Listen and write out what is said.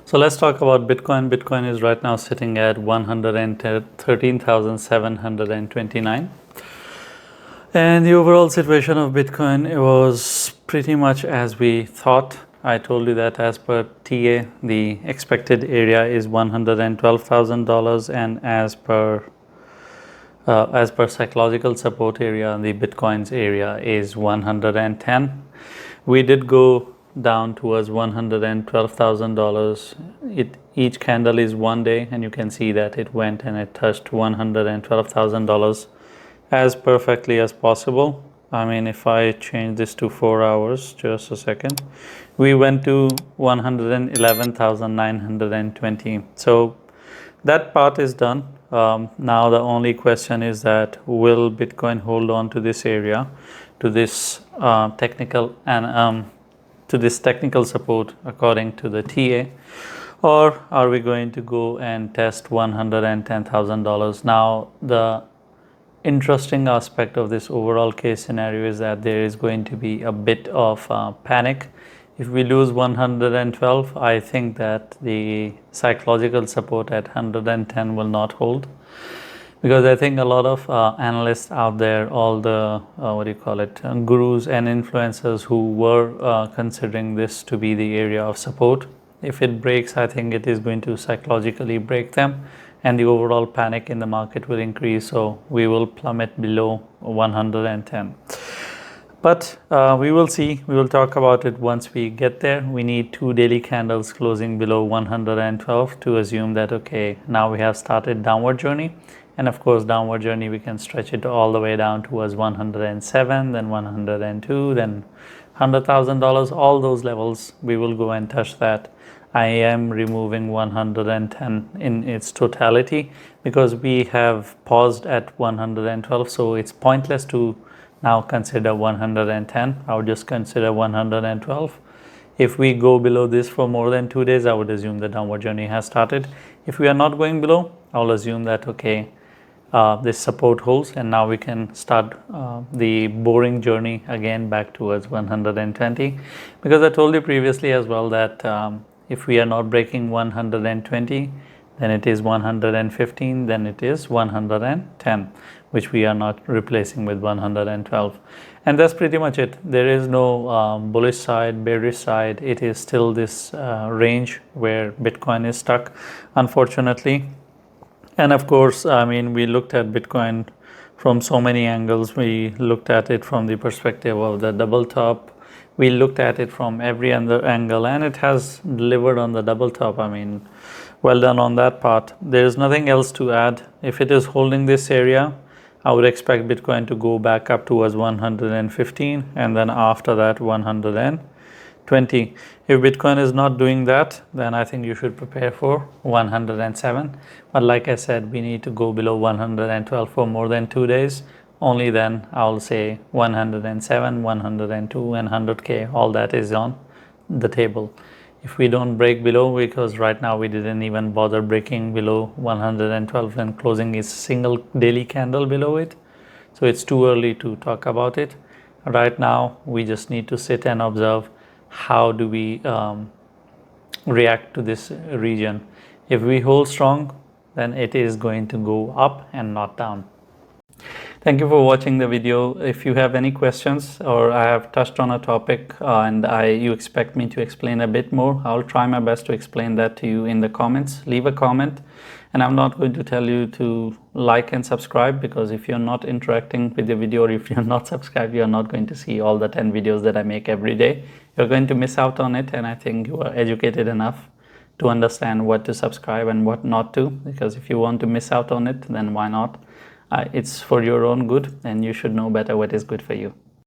So let's talk about Bitcoin. Bitcoin is right now sitting at 113,729. And the overall situation of Bitcoin, it was pretty much as we thought. I told you that as per TA, the expected area is $112,000, and as per psychological support area, the Bitcoin's area is 110. We did go down towards $112,000. Each candle is 1 day, and you can see that it went and it touched $112,000 as perfectly as possible. I mean, if I change this to 4 hours, just a second, we went to 111,920. So that part is done. Now the only question is that will Bitcoin hold on to this area, to this technical support according to the TA, or are we going to go and test $110,000? Now the interesting aspect of this overall case scenario is that there is going to be a bit of panic. If we lose 112, I think that the psychological support at 110 will not hold, because I think a lot of analysts out there, all the gurus and influencers who were considering this to be the area of support, if it breaks, I think it is going to psychologically break them, and the overall panic in the market will increase, so we will plummet below 110. But we will see. We will talk about it once we get there. We need 2 daily candles closing below 112 to assume that, okay, now we have started downward journey. And of course, downward journey, we can stretch it all the way down towards 107, then 102, then $100,000. All those levels, we will go and touch that. I am removing 110 in its totality because we have paused at 112. So it's pointless to now consider 110. I would just consider 112. If we go below this for more than 2 days, I would assume the downward journey has started. If we are not going below, I'll assume that, okay, this support holds, and now we can start the boring journey again back towards 120. Because I told you previously as well that if we are not breaking 120, then it is 115, then it is 110, which we are not replacing with 112. And that's pretty much it. There is no bullish side, bearish side. It is still this range where Bitcoin is stuck, unfortunately. And of course, I mean, we looked at Bitcoin from so many angles. We looked at it from the perspective of the double top. We looked at it from every other angle, and it has delivered on the double top. I mean, well done on that part. There is nothing else to add. If it is holding this area, I would expect Bitcoin to go back up towards 115, and then after that 120. If Bitcoin is not doing that, then I think you should prepare for 107. But like I said, we need to go below 112 for more than 2 days. Only then I'll say 107, 102, and 100K, all that is on the table. If we don't break below, because right now we didn't even bother breaking below 112 and closing a single daily candle below it, so it's too early to talk about it. Right now we just need to sit and observe how do we react to this region. If we hold strong, then it is going to go up and not down. Thank you for watching the video. If you have any questions, or I have touched on a topic and you expect me to explain a bit more, I'll try my best to explain that to you in the comments. Leave a comment, and I'm not going to tell you to like and subscribe, because if you're not interacting with the video, or if you're not subscribed, you're not going to see all the 10 videos that I make every day. You're going to miss out on it, and I think you are educated enough to understand what to subscribe and what not to, because if you want to miss out on it, then why not? It's for your own good, and you should know better what is good for you.